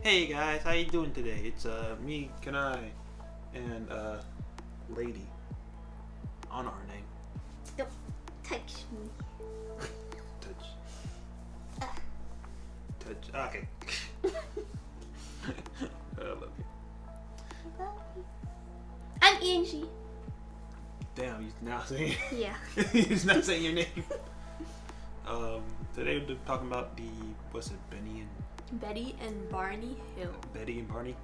Hey guys, how you doing today? It's me, Kanai, and Lady on our name. Don't touch me. Touch. Okay. I love you. I'm Angie. Damn, you're now saying. Yeah. You're not saying your name. Today we're talking about Betty and Barney Hill. Betty and Barney.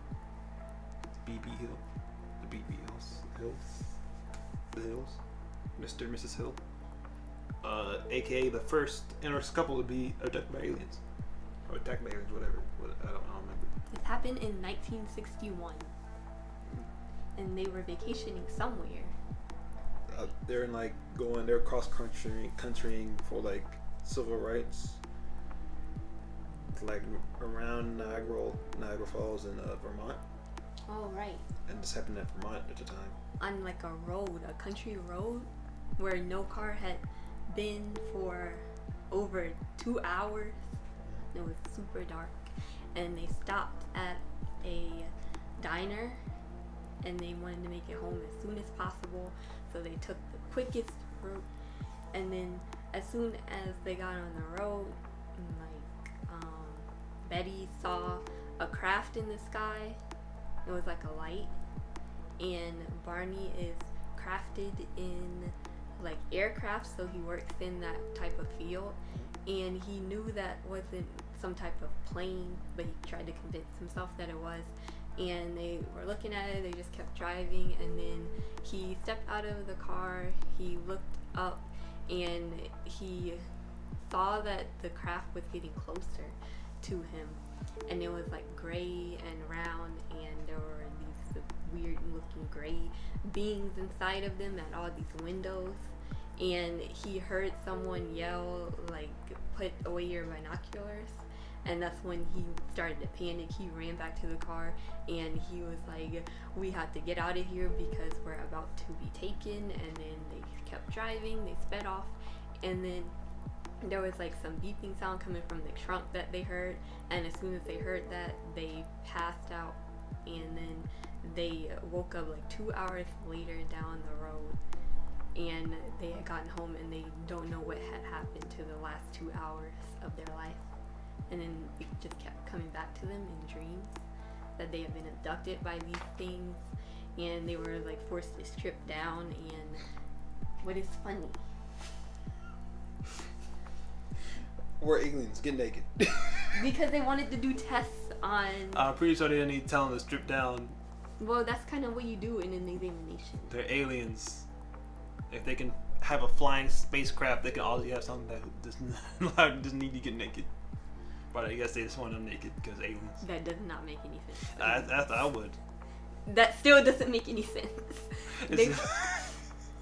BB Hill. The BB Hills. The Hills. Mr. and Mrs. Hill. AKA the first interracial couple to be abducted by aliens. Or attacked by aliens, whatever. I don't remember. This happened in 1961. And they were vacationing somewhere. They're in they're cross countrying for civil rights. Around Niagara Falls in Vermont. Oh, right. And this happened in Vermont at the time. On a country road where no car had been for over 2 hours. It was super dark. And they stopped at a diner and they wanted to make it home as soon as possible. So they took the quickest route. And then as soon as they got on the road, Betty saw a craft in the sky. It was like a light. And Barney is crafted in aircraft, so he works in that type of field. And he knew that wasn't some type of plane, but he tried to convince himself that it was. And they were looking at it, they just kept driving, and then he stepped out of the car, he looked up, and he saw that the craft was getting closer to him, and it was gray and round, and there were these weird looking gray beings inside of them at all these windows. And he heard someone yell put away your binoculars, and that's when he started to panic. He ran back to the car and he was like, we have to get out of here because we're about to be taken. And then they kept driving, they sped off, and then there was some beeping sound coming from the trunk that they heard, and as soon as they heard that, they passed out, and then they woke up 2 hours later down the road, and they had gotten home and they don't know what had happened to the last 2 hours of their life. And then it just kept coming back to them in dreams that they had been abducted by these things, and they were forced to strip down. And what is funny, We're aliens. Get naked. because they wanted to do tests on... I'm pretty sure they didn't need to tell them to strip down. Well, that's kind of what you do in an examination. They're aliens. If they can have a flying spacecraft, they can always have something that doesn't need to get naked. But I guess they just want them naked because aliens. That does not make any sense. I would. That still doesn't make any sense.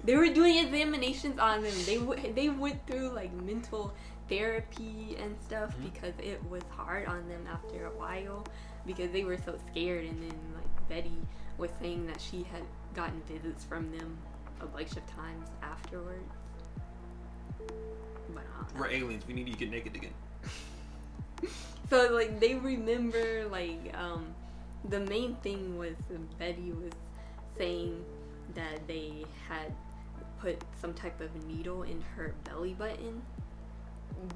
They were doing examinations on them. They went through mental therapy and stuff, because it was hard on them after a while because they were so scared. And then Betty was saying that she had gotten visits from them a bunch of times afterwards. But we're aliens. We need to get naked again. So they remember the main thing was Betty was saying that they had put some type of needle in her belly button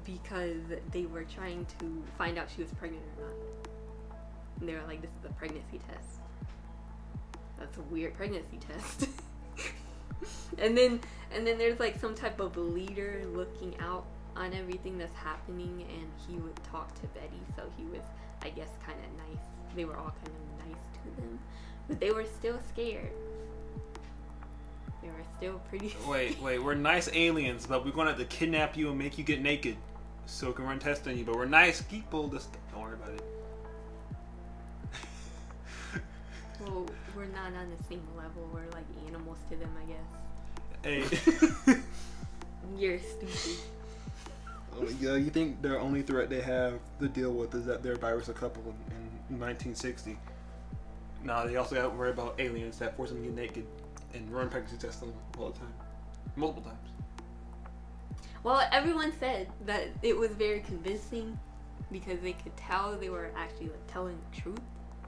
because they were trying to find out she was pregnant or not. And they were like, this is a pregnancy test. That's a weird pregnancy test. and then there's some type of leader looking out on everything that's happening, and he would talk to Betty, so he was, I guess, kind of nice. They were all kind of nice to them, but they were still scared. They were still pretty scared. Wait, we're nice aliens, but we're going to have to kidnap you and make you get naked so we can run tests on you, but we're nice people. Just don't worry about it. Well, we're not on the same level. We're like animals to them, I guess. Hey. You're stupid. Yeah, you think their only threat they have to deal with is that they're a virus a couple in 1960? No, they also got to worry about aliens that force them to get naked and run pregnancy tests on them all the time. Multiple times. Well, everyone said that it was very convincing because they could tell they were actually like telling the truth.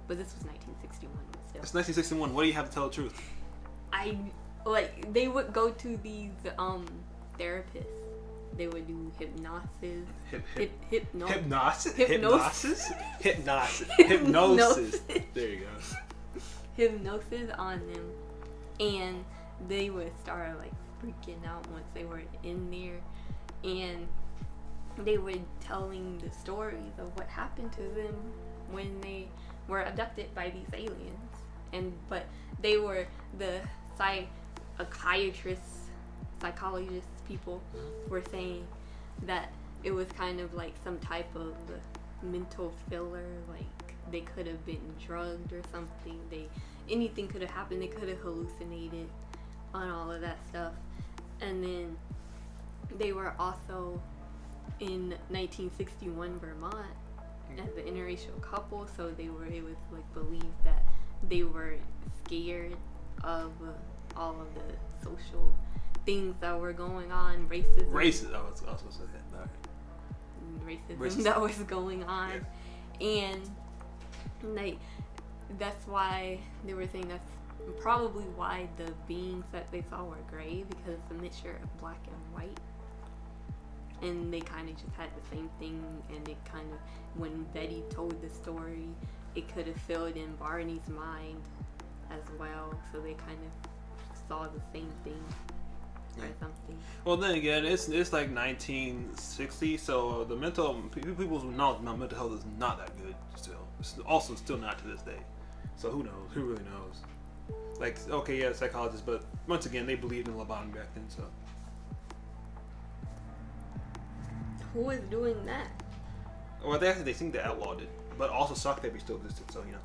But this was 1961 still. It's 1961. What do you have to tell the truth? They would go to these therapists. They would do hypnosis. Hypnosis. There you go. Hypnosis on them, and they would start like freaking out once they were in there, and they were telling the stories of what happened to them when they were abducted by these aliens. But they were the psychologists people were saying that it was kind of like some type of mental filler, like they could have been drugged or something. Anything could have happened. They could have hallucinated on all of that stuff. And then they were also in 1961 Vermont as an interracial couple, so it was like believed that they were scared of all of the social things that were going on, racism. I was also saying that. Racism that was going on, yeah. And like that's why they were saying that's probably why the beings that they saw were gray, because it's a mixture of black and white. And they kind of just had the same thing, and it kind of, when Betty told the story, it could have filled in Barney's mind as well, so they kind of saw the same thing or something. Well, then again, it's like 1960, so the people's knowledge about mental health is not that good still. It's also still not to this day. So who knows? Who really knows? Like, okay, yeah, psychologists, but once again, they believed in lobotomy back then, so. Who was doing that? Well, they think they outlawed it, but also shock therapy still existed, so, you know.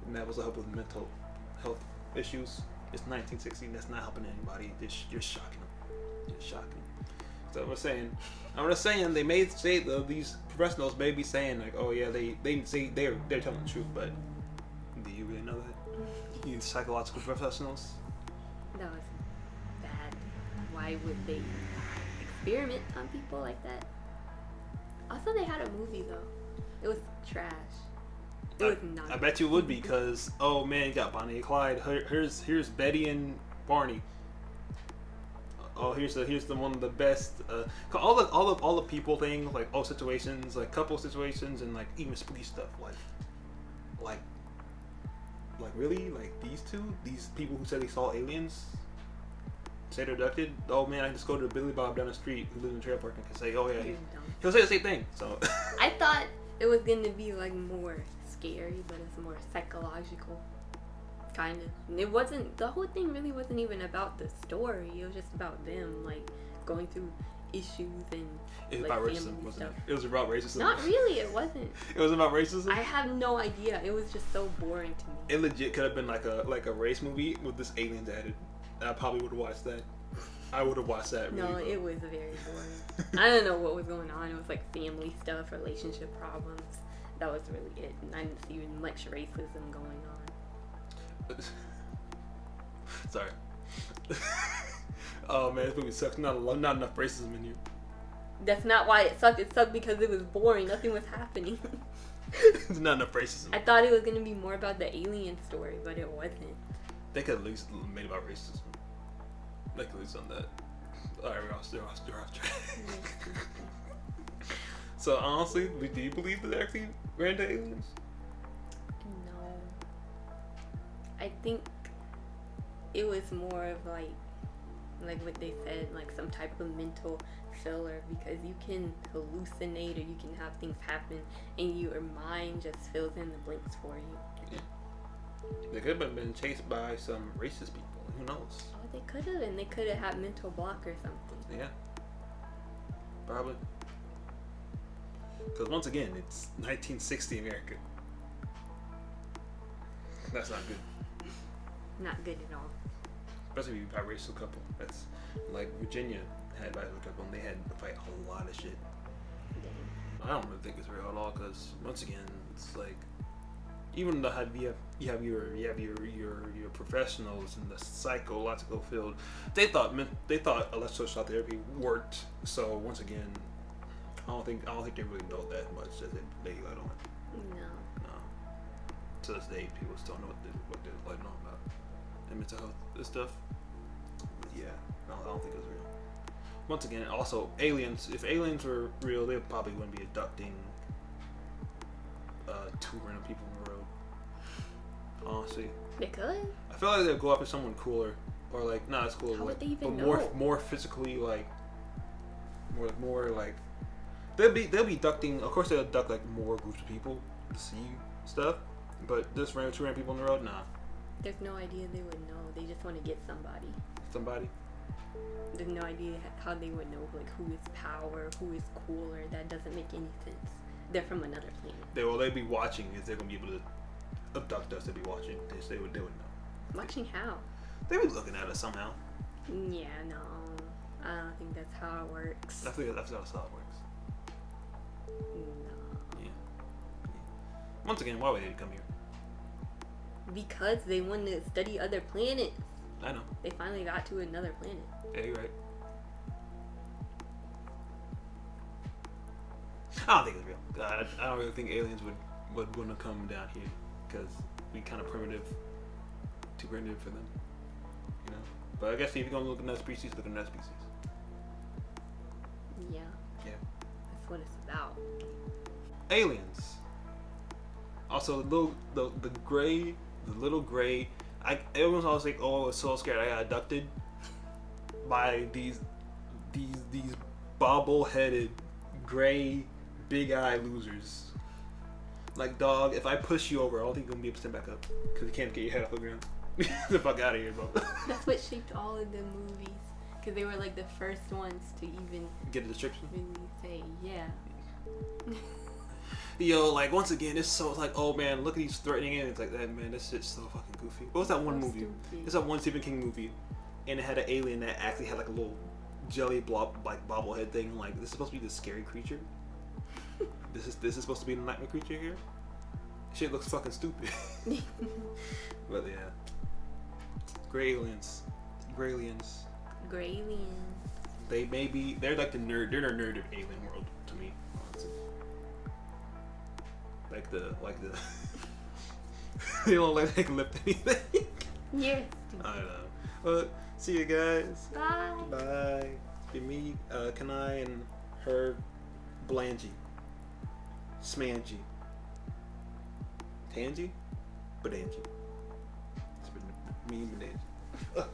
And that was the help with mental health issues. It's 1960, that's not helping anybody. You're shocking them. You're shocking them. So I'm just saying, they may say, these professionals may be saying, like, oh yeah, they say they're telling the truth, but do you really know that? You psychological professionals? That was bad. Why would they experiment on people like that? Also, they had a movie though. It was trash. It was not. I bet you would be, because oh man, you got Bonnie and Clyde. Here's Betty and Barney. Oh, here's the one of the best. All the people things, like situations, like couple situations, and like even spooky stuff, like really, like these people who said they saw aliens, say they're abducted. Oh man, I can just go to Billy Bob down the street who lives in the trailer park and can say, oh yeah, he'll say the same thing. So I thought it was gonna be like more scary, but it's more psychological, kind of. It wasn't. The whole thing really wasn't even about the story. It was just about them like going through issues and. It was about racism, wasn't it? It was about racism. Not really. It wasn't. It was about racism. I have no idea. It was just so boring to me. It legit could have been like a race movie with this aliens added. I probably would have watched that. I would have watched that. Really no, it was very boring. I don't know what was going on. It was like family stuff, relationship problems. That was really it. And I didn't see much racism going on. Sorry. Oh man, this movie sucks. Not enough racism in here. That's not why it sucked. It sucked because it was boring. Nothing was happening. There's not enough racism. I thought it was going to be more about the alien story, but it wasn't. They could at least made about racism. They could at least done that. Alright, we're off track. So honestly, do you believe that they actually ran into aliens? No. I think it was more of like what they said, like some type of mental filler, because you can hallucinate or you can have things happen and your mind just fills in the blanks for you. Yeah. They could have been chased by some racist people. Who knows? Oh, they could have, and they could have had mental block or something. Yeah. Probably. Because once again, it's 1960 America. That's not good. Not good at all. Especially if you have a biracial couple. That's like Virginia had a biracial couple and they had to fight a lot of shit. I don't really think it's real at all, because once again, it's like, even though you have your professionals in the psychological field, they thought electroshock therapy worked. So once again, I don't think they really know that much as they let on. No. No. To this day, people still know what they're letting on about and mental health and stuff. But yeah, I don't think it's real. Once again, also aliens. If aliens were real, they probably wouldn't be abducting 2 random people on the road. Honestly, They could. I feel like they'd go after someone cooler, or like not as cool, How like, would they even but know? more physically, like more like they'll be abducting. Of course, they'll abduct like more groups of people to see stuff, but just 2 random people on the road, nah. There's no idea they would know. They just want to get somebody. Somebody. There's no idea how they would know like who is power, who is cooler. That doesn't make any sense. They're from another planet. They'd be watching. If they're gonna be able to abduct us, they'd be watching. They would know. Watching how? They'd be looking at us somehow. Yeah, no. I don't think that's how it works. I think that's how it works. No. Yeah. Once again, why would they come here? Because they want to study other planets. I know. They finally got to another planet. Yeah, you're right. I don't think it's real. I don't really think aliens would want to come down here because we kind of primitive, too primitive for them, you know. But I guess if you're gonna look at another species, look at another species. Yeah. Yeah. That's what it's about. Aliens. Also, the little gray. Everyone's always like, "Oh, I was so scared. I got abducted by these bobble-headed, gray, big-eye losers." Like, dog, if I push you over, I don't think you're gonna be able to stand back up because you can't get your head off the ground. Get the fuck out of here, bro. That's what shaped all of the movies. Because they were like the first ones to even Get a description. really say, yeah. Yo, like, once again, it's so like, oh man, look at these threatening aliens like that, man. This shit's so fucking goofy. What was that one So movie? stupid. It's that one Stephen King movie, and it had an alien that actually had like a little jelly blob, like bobblehead thing. Like, this is supposed to be the scary creature. This is supposed to be the nightmare creature here. Shit looks fucking stupid. But yeah, gray aliens. Graylians. They're like the nerd of alien world to me. Honestly. Like the they don't like they can lift anything. Yeah. I don't know. Well, see you guys. Bye. Bye. It's been me, Kanai, and her, Blangy, Smangy, Tangy, Badangy. It's been me and Badangy.